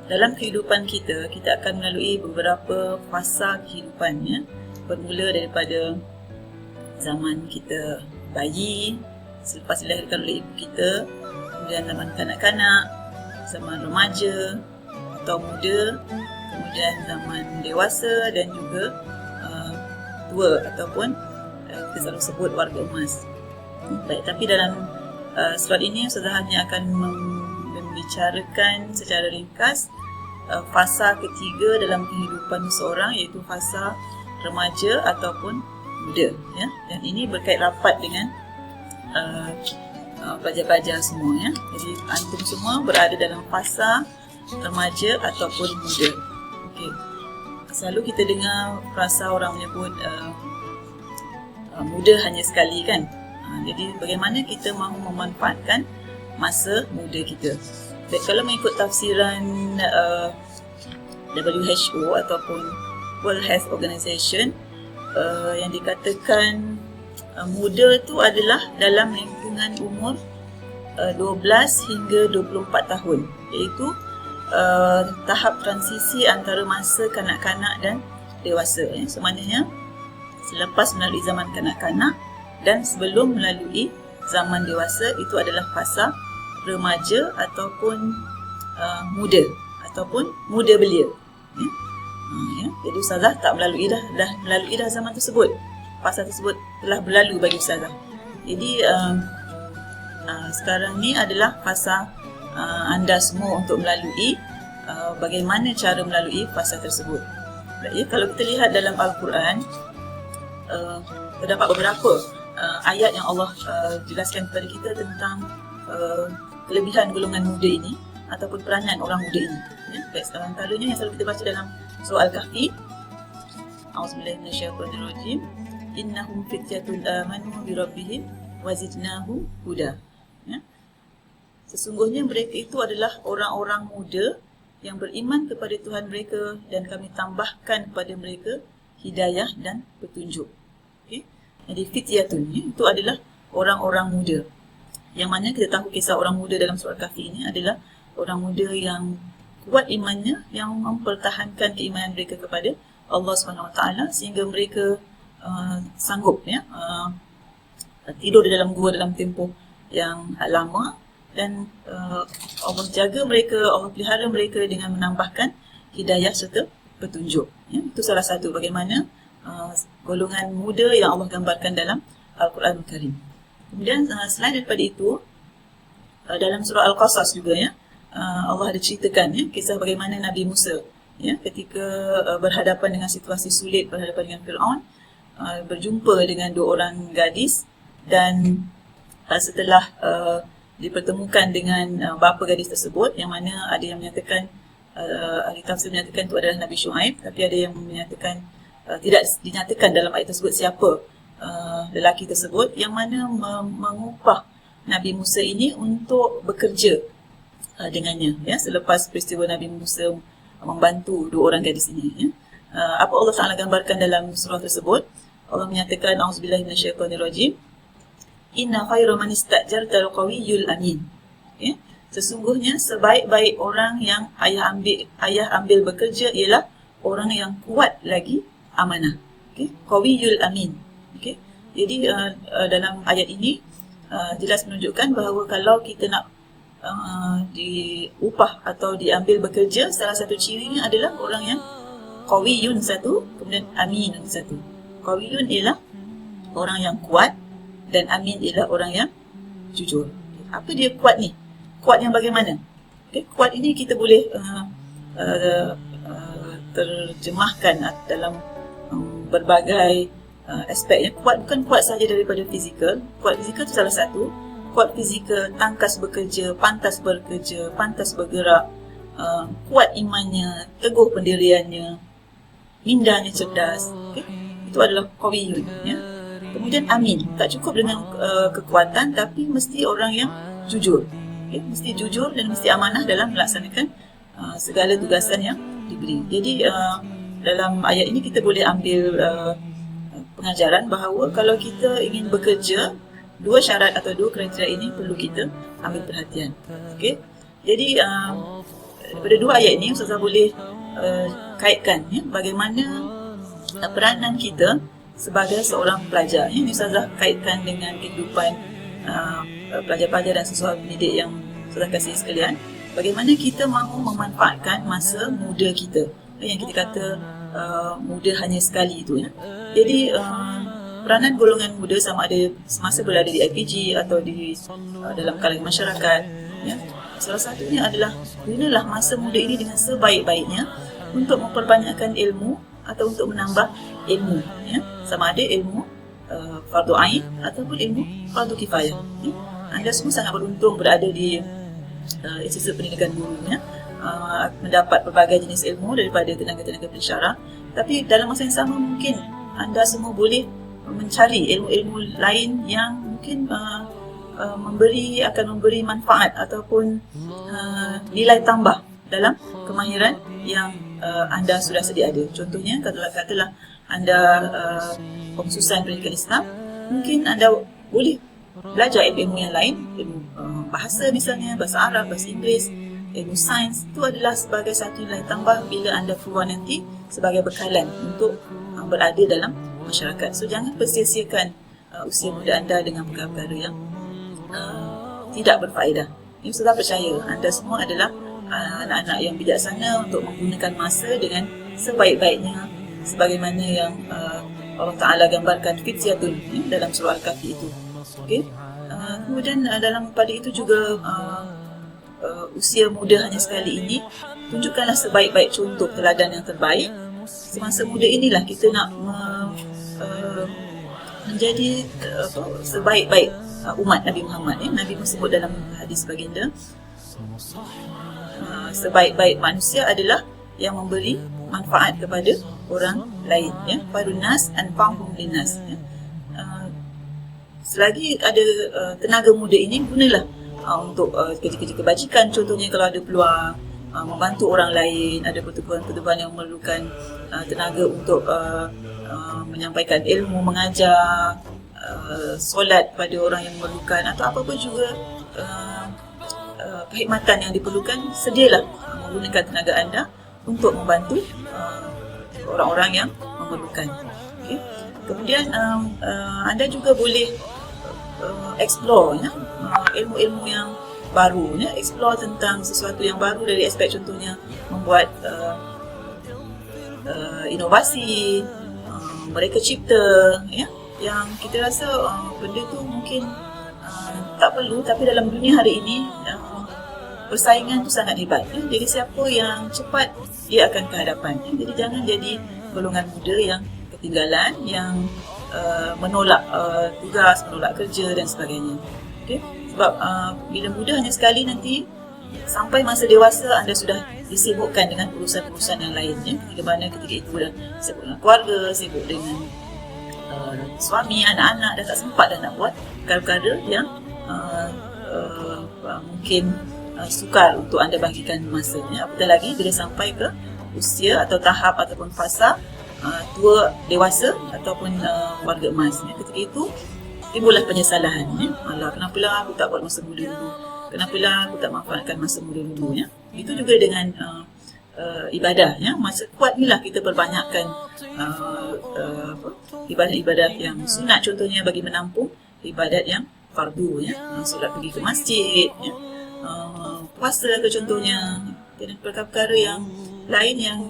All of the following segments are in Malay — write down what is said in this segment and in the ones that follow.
dalam kehidupan kita, kita akan melalui beberapa fasa kehidupannya, bermula daripada zaman kita bayi, selepas dilahirkan oleh ibu kita, kemudian zaman kanak-kanak, zaman remaja atau muda, kemudian zaman dewasa dan juga tua ataupun kita selalu sebut warga emas. Baik, tapi dalam surat ini Ustazah hanya akan membicarakan secara ringkas fasa ketiga dalam kehidupan seseorang, iaitu fasa remaja ataupun muda, ya. Dan ini berkait rapat dengan pelajar-pelajar semua, ya. Jadi antum semua berada dalam fasa remaja ataupun muda. Okey. Selalu kita dengar frasa orang menyebut muda hanya sekali, kan? Jadi bagaimana kita mahu memanfaatkan masa muda kita? Baik, kalau mengikut tafsiran WHO ataupun World Health Organization, yang dikatakan muda itu adalah dalam lingkungan umur 12 hingga 24 tahun, iaitu tahap transisi antara masa kanak-kanak dan dewasa, ya. Semaknanya selepas melalui zaman kanak-kanak dan sebelum melalui zaman dewasa, itu adalah fasa remaja ataupun muda ataupun muda belia, ya. Ya. Jadi Ustazah tak melalui dah zaman tersebut. Fasa tersebut telah berlalu bagi Ustazah. Jadi sekarang ni adalah fasa anda semua untuk melalui bagaimana cara melalui fasa tersebut. Ya, kalau kita lihat dalam Al-Quran, terdapat beberapa ayat yang Allah jelaskan kepada kita tentang kelebihan golongan muda ini ataupun peranan orang muda ini, ya. Baik, antaranya yang selalu kita baca dalam surah Al-Kahfi, A'udzubillahi minasyaitonirrajim, innahum fityatun amanu birabbihim wazidnahum huda, ya. Sesungguhnya mereka itu adalah orang-orang muda yang beriman kepada Tuhan mereka dan kami tambahkan kepada mereka hidayah dan petunjuk. Okay? Jadi fityatun itu adalah orang-orang muda. Yang mana kita tahu kisah orang muda dalam surah Kahfi ini adalah orang muda yang kuat imannya, yang mempertahankan keimanan mereka kepada Allah SWT sehingga mereka sanggup, ya, tidur di dalam gua dalam tempoh yang lama, dan Allah jaga mereka, Allah pelihara mereka dengan menambahkan hidayah serta petunjuk, ya. Itu salah satu bagaimana golongan muda yang Allah gambarkan dalam Al-Quran Al-Karim. Kemudian selain daripada itu, dalam surah Al-Qasas juga, ya, Allah ada ceritakan, ya, kisah bagaimana Nabi Musa, ya, ketika berhadapan dengan situasi sulit, berhadapan dengan Fir'aun, berjumpa dengan dua orang gadis, dan setelah dipertemukan dengan bapa gadis tersebut, yang mana ada yang menyatakan, ahli tafsir menyatakan itu adalah Nabi Shu'aib, tapi ada yang menyatakan tidak dinyatakan dalam ayat tersebut siapa lelaki tersebut, yang mana mengupah Nabi Musa ini untuk bekerja dengannya, ya, selepas peristiwa Nabi Musa membantu dua orang gadis ini, ya. Apa Allah Ta'ala gambarkan dalam surah tersebut? Allah menyatakan, A'udzubillahi minasyaitonirrajim, inna khairu man ista'jartal qawiyyul amin, ya. Sesungguhnya sebaik-baik orang yang ayah ambil bekerja ialah orang yang kuat lagi amanah. Okey, qawiyyul amin. Okey. Jadi dalam ayat ini jelas menunjukkan bahawa kalau kita nak diupah atau diambil bekerja, salah satu cirinya adalah orang yang qawiyun satu, kemudian aminun satu. Qawiyun ialah orang yang kuat dan amin ialah orang yang jujur. Apa dia kuat ni? Kuat yang bagaimana? Okay, kuat ini kita boleh terjemahkan dalam berbagai aspeknya. Kuat bukan kuat sahaja daripada fizikal. Kuat fizikal itu salah satu. Kuat fizikal, tangkas bekerja, pantas bergerak, kuat imannya, teguh pendiriannya, indahnya cerdas. Okay? Itu adalah qawiyun, ya. Kemudian amin, tak cukup dengan kekuatan, tapi mesti orang yang jujur. Okay? Mesti jujur dan mesti amanah dalam melaksanakan segala tugasan yang diberi. Jadi dalam ayat ini kita boleh ambil pengajaran bahawa kalau kita ingin bekerja, dua syarat atau dua kriteria ini perlu kita ambil perhatian. Okey. Jadi daripada dua ayat ini Ustazah boleh kaitkan bagaimana peranan kita sebagai seorang pelajar. Ini Ustazah kaitkan dengan kehidupan pelajar-pelajar dan siswa pendidik yang Ustazah kasih sekalian. Bagaimana kita mahu memanfaatkan masa muda kita, yang kita kata muda hanya sekali itu. Jadi peranan golongan muda sama ada semasa berada di IPG atau di dalam kalangan masyarakat, salah satunya adalah gunalah masa muda ini dengan sebaik-baiknya untuk memperbanyakkan ilmu atau untuk menambah ilmu, sama ada ilmu fardu ain ataupun ilmu fardu kifayah. Anda semua sangat beruntung berada di institusi pendidikan guru, mendapat pelbagai jenis ilmu daripada tenaga-tenaga pensyarah. Tapi dalam masa yang sama mungkin anda semua boleh mencari ilmu-ilmu lain yang mungkin akan memberi manfaat ataupun nilai tambah dalam kemahiran yang anda sudah sedia ada. Contohnya, katalah anda pengkhususan pendidikan Islam, mungkin anda boleh belajar ilmu yang lain, ilmu bahasa misalnya, bahasa Arab, bahasa Inggeris, ilmu sains. Itu adalah sebagai satu nilai tambah bila anda keluar nanti sebagai bekalan untuk berada dalam masyarakat. So jangan persia-siakan usia muda anda dengan perkara-perkara yang tidak berfaedah. Ini sudah percaya anda semua adalah anak-anak yang bijaksana untuk menggunakan masa dengan sebaik-baiknya, sebagaimana yang Allah Ta'ala gambarkan fityatun dalam surah Al-Kahfi itu. Okay? Kemudian pada itu juga usia muda hanya sekali ini, tunjukkanlah sebaik-baik contoh teladan yang terbaik. Semasa muda inilah kita nak menjadi sebaik-baik umat Nabi Muhammad. Nabi sebut dalam hadis baginda, sebaik-baik manusia adalah yang memberi manfaat kepada orang lain. Farun nas anfa'uhum linnas. Selagi ada tenaga muda ini, gunalah untuk kerja-kerja kebajikan. Contohnya kalau ada peluang membantu orang lain, ada pertubuhan-pertubuhan yang memerlukan tenaga untuk menyampaikan ilmu, mengajar, solat pada orang yang memerlukan, atau apa-apa juga perkhidmatan yang diperlukan, sedialah menggunakan tenaga anda untuk membantu orang-orang yang memerlukan. Okay. Kemudian anda juga boleh explore ilmu-ilmu yang baru, explore tentang sesuatu yang baru dari aspek contohnya membuat inovasi, mereka cipta, yang kita rasa benda tu mungkin tak perlu, tapi dalam dunia hari ini persaingan tu sangat hebat. Jadi siapa yang cepat, dia akan ke hadapan. Jadi jangan jadi golongan muda yang ketinggalan, yang menolak tugas, menolak kerja dan sebagainya. Okay? Sebab bila muda hanya sekali, nanti sampai masa dewasa anda sudah disibukkan dengan urusan-urusan yang lainnya. Di mana ketika itu dah sibuk dengan keluarga, sibuk dengan suami, anak-anak, dah tak sempat dah nak buat perkara-perkara yang mungkin sukar untuk anda bagikan masanya. Apatah lagi bila sampai ke usia atau tahap ataupun fasa tua dewasa ataupun warga emas. Ketika itu timbullah penyesalan. Alah, kenapalah aku tak buat masa muda dulu, kenapalah aku tak manfaatkan masa muda dulu. Itu juga dengan ibadah. Masa kuat inilah kita perbanyakkan ibadat-ibadat yang sunat, contohnya bagi menampung ibadat yang fardu, solat pergi ke masjid, puasa ke contohnya, dan perkara-perkara yang lain yang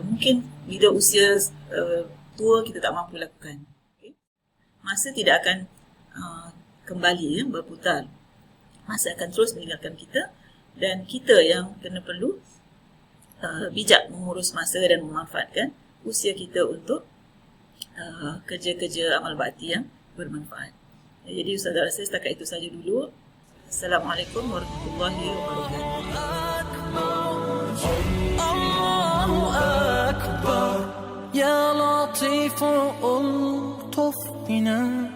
mungkin bila usia tua kita tak mampu lakukan. Okay? Masa tidak akan kembali berputar. Masa akan terus meninggalkan kita, dan kita yang kena perlu bijak mengurus masa dan memanfaatkan usia kita untuk kerja-kerja amal bakti yang bermanfaat. Jadi Ustazah rasa setakat itu saja dulu. Assalamualaikum warahmatullahi wabarakatuh. Ya Latif, ultuf bina.